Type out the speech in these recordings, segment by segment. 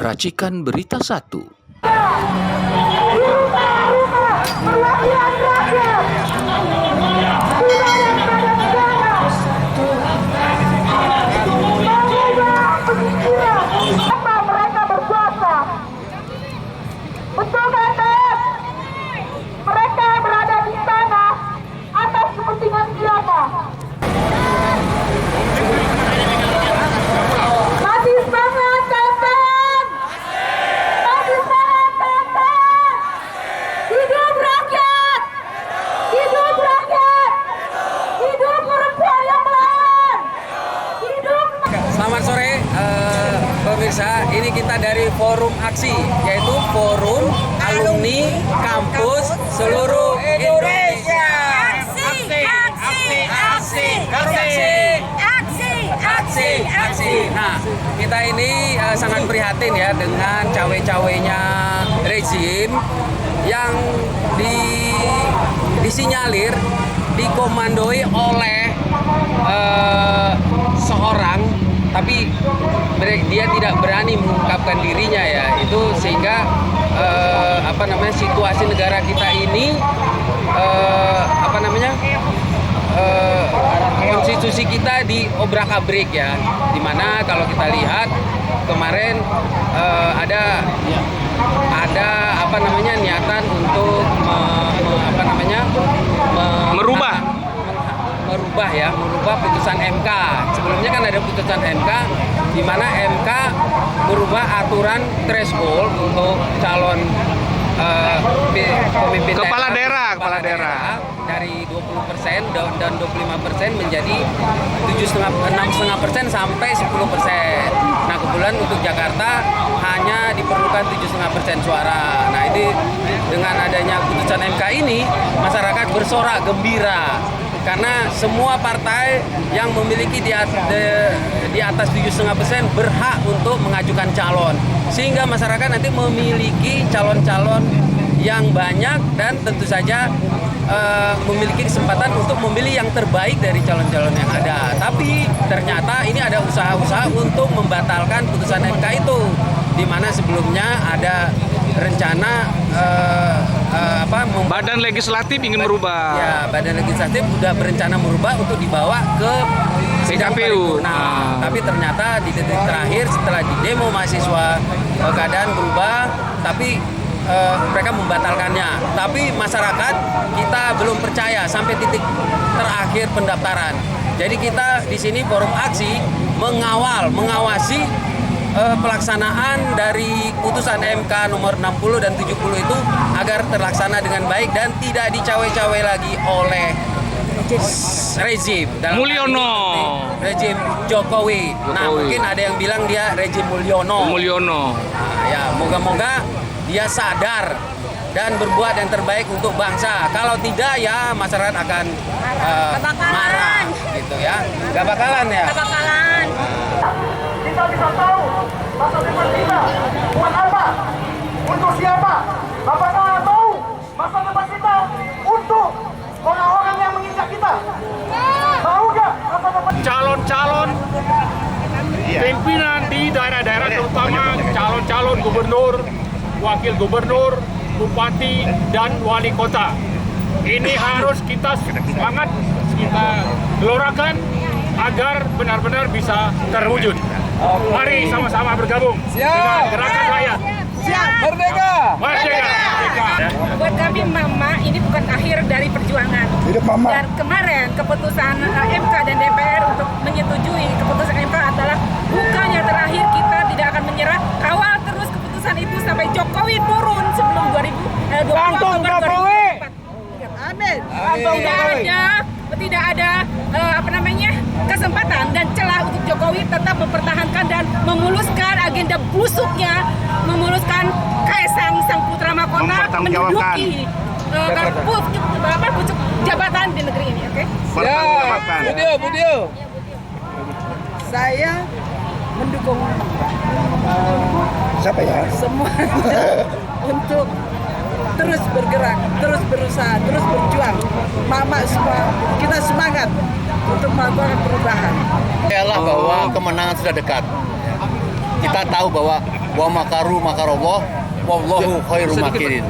Racikan Berita 1. Mereka berkuasa. Betul kan, Dek? Mereka berada di sana atas kepentingan siapa? Masih semangat, Teten! Masih semangat, Teten! Hidup rakyat! Hidup rakyat! Hidup perempuan yang melawan! Hidup... Selamat sore pemirsa, ini kita dari Forum Aksi, yaitu Forum Alumni Kampus Seluruh Indonesia. Aksi. Nah, kita ini sangat prihatin ya dengan cawe-cawenya rezim yang disinyalir dikomandoi oleh seorang, tapi dia tidak berani mengungkapkan dirinya ya, itu sehingga situasi negara kita ini konstitusi kita diobrak-abrik ya, dimana kalau kita lihat kemarin ada niatan untuk merubah putusan MK. Sebelumnya kan ada putusan MK di mana MK merubah aturan threshold untuk calon pemimpin kepala daerah dari 20% dan 25% menjadi 6,5% sampai 10%. Nah, kebetulan untuk Jakarta hanya diperlukan 7,5% suara. Nah, ini dengan adanya putusan MK ini, masyarakat bersorak gembira karena semua partai yang memiliki di atas 7,5% berhak untuk mengajukan calon, sehingga masyarakat nanti memiliki calon-calon yang banyak dan tentu saja memiliki kesempatan untuk memilih yang terbaik dari calon-calon yang ada. Tapi ternyata ini ada usaha-usaha untuk membatalkan putusan MK itu, di mana sebelumnya ada rencana Badan Legislatif ingin merubah. Ya, Badan Legislatif sudah berencana merubah untuk dibawa ke sidang KPU. paripurna. Tapi ternyata di detik terakhir setelah di demo mahasiswa keadaan berubah, tapi mereka membatalkannya. Tapi masyarakat kita belum percaya sampai titik terakhir pendaftaran. Jadi kita di sini Forum Aksi mengawasi pelaksanaan dari putusan MK nomor 60 dan 70 itu agar terlaksana dengan baik dan tidak dicawe-cawe lagi oleh rezim Mulyono. rezim Jokowi. Nah, mungkin ada yang bilang dia rezim Mulyono. Mulyono. Nah, ya, moga-moga dia sadar dan berbuat yang terbaik untuk bangsa. Kalau tidak ya masyarakat akan marah gitu ya. Gak bakalan ya. Kita bisa tahu masa depan kita buat apa? Untuk siapa? Apakah tahu masa depan kita untuk orang-orang yang menginjak kita? Tahu nggak masa depan? Calon-calon pimpinan di daerah-daerah, terutama calon-calon gubernur, wakil gubernur, bupati, dan wali kota. Ini harus kita semangat, kita gelorakan agar benar-benar bisa terwujud. Mari sama-sama bergabung dengan gerakan rakyat. Siap, merdeka. Buat kami Mama, ini bukan akhir dari perjuangan. Dan kemarin keputusan MK dan DPR untuk menyetujui keputusan MK adalah bukan yang terakhir. Kita tidak akan menyerah. Kawal terus keputusan itu sampai Jokowi turun sebelum 2020 Oktober 2024. Amin. Tidak ada kesempatan dan celah untuk Jokowi tetap mempertahankan dan memuluskan agenda busuknya, memuluskan Kaisang sang putra mahkota menduduki pucuk jabatan di negeri ini. Oke? Budio. Saya mendukung semua untuk terus bergerak, terus berusaha, terus berjuang. Mama semua, kita semangat untuk melakukan perubahan. Bahwa kemenangan sudah dekat. Kita tahu bahwa wa makaru makarallah wallahu khairul makirin.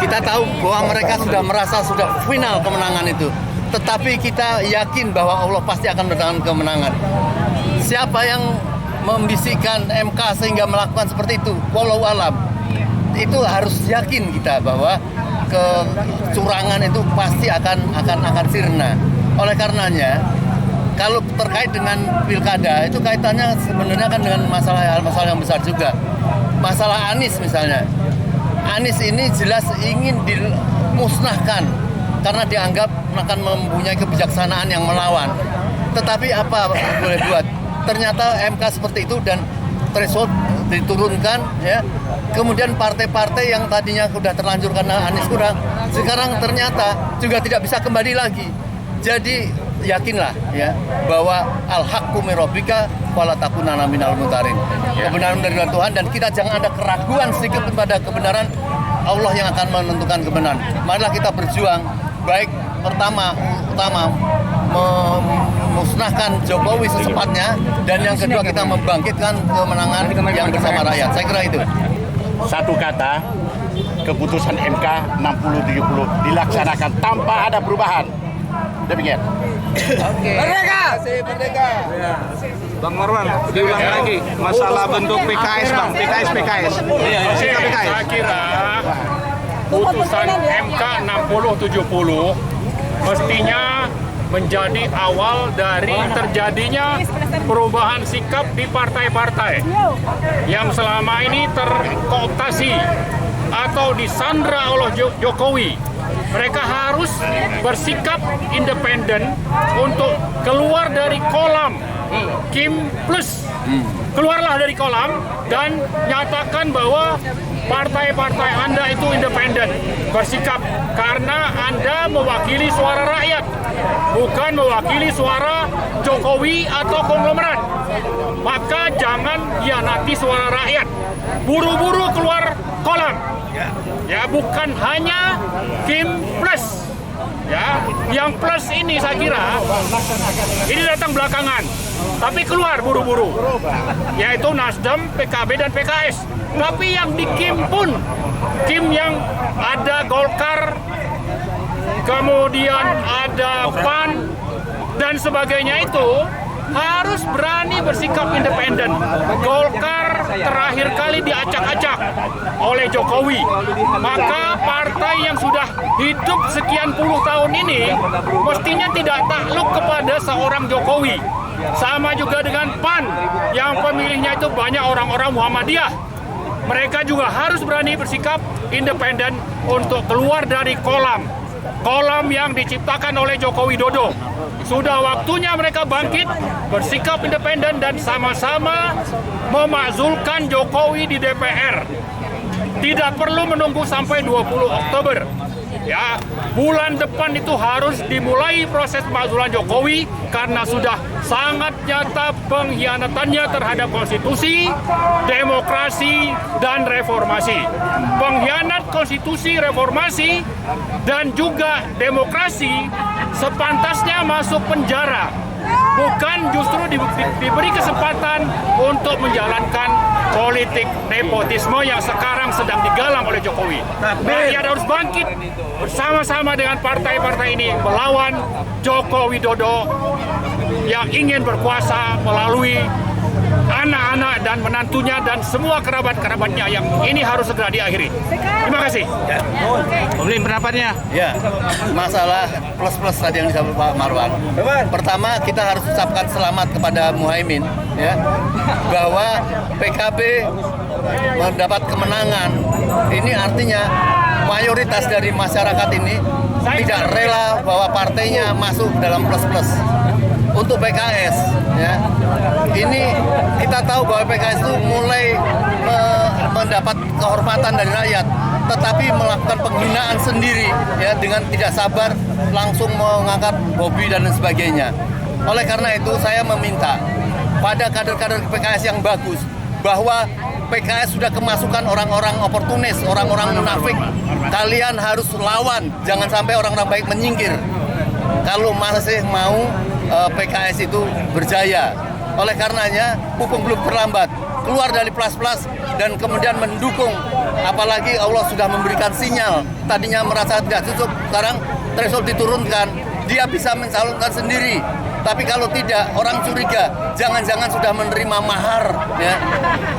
Kita tahu bahwa mereka sudah merasa sudah final kemenangan itu. Tetapi kita yakin bahwa Allah pasti akan mendatangkan kemenangan. Siapa yang membisikkan MK sehingga melakukan seperti itu, wallahu alam. Itu harus yakin kita bahwa kecurangan itu pasti akan sirna. Oleh karenanya, kalau terkait dengan pilkada itu kaitannya sebenarnya kan dengan masalah yang besar juga. Masalah Anies misalnya. Anies ini jelas ingin dimusnahkan karena dianggap akan mempunyai kebijaksanaan yang melawan. Tetapi apa boleh buat? Ternyata MK seperti itu dan threshold diturunkan, ya. Kemudian partai-partai yang tadinya sudah terlanjur karena Anies kurang, sekarang ternyata juga tidak bisa kembali lagi. Jadi yakinlah ya bahwa al-haqqu min rabbika fala takunanna minal mutarin. Kebenaran dari Tuhan dan kita jangan ada keraguan sedikit kepada kebenaran. Allah yang akan menentukan kebenaran. Marilah kita berjuang baik utama memusnahkan Jokowi secepatnya dan yang kedua kita membangkitkan kemenangan yang bersama rakyat. Saya kira itu. Satu kata, keputusan MK 60-70 dilaksanakan tanpa ada perubahan. Demikian. Oke. Merdeka! Merdeka! Bang Marwan, diulang lagi masalah bentuk PKS, Bang. PKS. Saya kira putusan MK 60-70 mestinya menjadi awal dari terjadinya perubahan sikap di partai-partai yang selama ini terkooptasi atau disandra oleh Jokowi. Mereka harus bersikap independen untuk keluar dari kolam Kim Plus. Keluarlah dari kolam dan nyatakan bahwa partai-partai Anda itu independen bersikap karena Anda mewakili suara rakyat, bukan mewakili suara Jokowi atau konglomerat. Maka jangan hianati suara rakyat. Buru-buru keluar kolam. Ya, bukan hanya Kim Plus. Ya, yang plus ini saya kira ini datang belakangan, tapi keluar buru-buru, yaitu Nasdem, PKB dan PKS. Tapi yang di Kim pun, Kim yang ada Golkar, kemudian ada PAN dan sebagainya itu harus berani bersikap independen. Golkar terakhir kali diacak-acak oleh Jokowi. Maka partai yang sudah hidup sekian puluh tahun ini mestinya tidak takluk kepada seorang Jokowi. Sama juga dengan PAN yang pemilihnya itu banyak orang-orang Muhammadiyah. Mereka juga harus berani bersikap independen untuk keluar dari kolam yang diciptakan oleh Joko Widodo. Sudah waktunya mereka bangkit, bersikap independen dan sama-sama memakzulkan Jokowi di DPR. Tidak perlu menunggu sampai 20 Oktober. Ya, bulan depan itu harus dimulai proses pemakzulan Jokowi karena sudah sangat nyata pengkhianatannya terhadap konstitusi, demokrasi, dan reformasi. Pengkhianat konstitusi, reformasi, dan juga demokrasi sepantasnya masuk penjara, bukan justru diberi kesempatan untuk menjalankan politik nepotisme yang sekarang sedang digalang oleh Jokowi. Rakyat harus bangkit bersama-sama dengan partai-partai ini melawan Joko Widodo yang ingin berkuasa melalui anak-anak dan menantunya dan semua kerabat-kerabatnya yang ini harus segera diakhiri. Terima kasih. Boleh pendapatnya? Ya, masalah plus-plus tadi yang disebut Pak Marwan. Pertama, kita harus ucapkan selamat kepada Muhaimin, ya, bahwa PKB mendapat kemenangan. Ini artinya mayoritas dari masyarakat ini tidak rela bahwa partainya masuk dalam plus-plus. Untuk PKS, ya, ini kita tahu bahwa PKS itu mulai mendapat kehormatan dari rakyat, tetapi melakukan penghinaan sendiri, ya, dengan tidak sabar langsung mengangkat Bobi dan sebagainya. Oleh karena itu saya meminta pada kader-kader PKS yang bagus bahwa PKS sudah kemasukan orang-orang oportunis, orang-orang munafik. Kalian harus lawan, jangan sampai orang-orang baik menyingkir. Kalau masih mau PKS itu berjaya. Oleh karenanya, mumpung belum terlambat, keluar dari plus-plus dan kemudian mendukung. Apalagi Allah sudah memberikan sinyal, tadinya merasa tidak cukup, sekarang threshold diturunkan, dia bisa mencalonkan sendiri. Tapi kalau tidak, orang curiga, jangan-jangan sudah menerima mahar. Ya.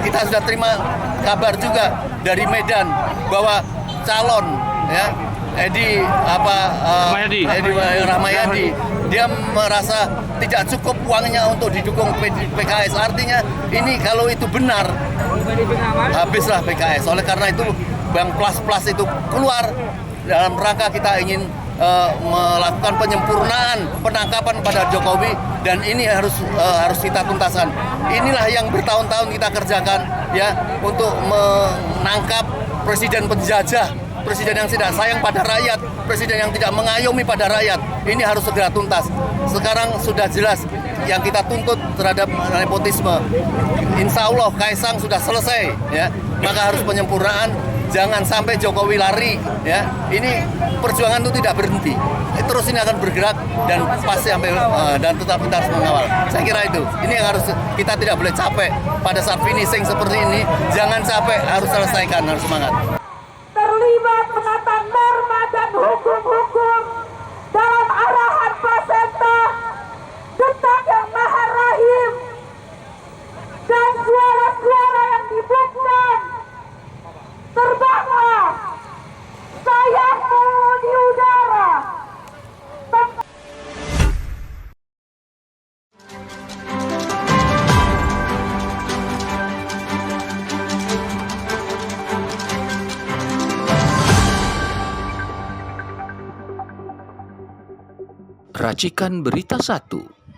Kita sudah terima kabar juga dari Medan bahwa calon, ya, Edi Rahmayadi, dia merasa tidak cukup uangnya untuk didukung PKS. Artinya ini kalau itu benar, habislah PKS. Oleh karena itu, Bang Plus itu keluar dalam rangka kita ingin melakukan penyempurnaan penangkapan pada Jokowi, dan ini harus kita tuntaskan. Inilah yang bertahun-tahun kita kerjakan, ya, untuk menangkap presiden penjajah, presiden yang tidak sayang pada rakyat, presiden yang tidak mengayomi pada rakyat. Ini harus segera tuntas. Sekarang sudah jelas yang kita tuntut terhadap nepotisme. Insya Allah Kaisang sudah selesai, ya, maka harus penyempurnaan. Jangan sampai Jokowi lari, ya. Ini perjuangan itu tidak berhenti. Terus ini akan bergerak dan pasti sampai dan tetap kita harus mengawal. Saya kira itu. Ini yang harus kita tidak boleh capek pada saat finishing seperti ini. Jangan capek, harus selesaikan, harus semangat. Terlibat menata norma dan hukum-hukum dalam arahan placenta, detak yang maha rahim, dan suara-suara yang dibutuhkan. Terbanglah sayapmu di udara. Racikan Berita 1.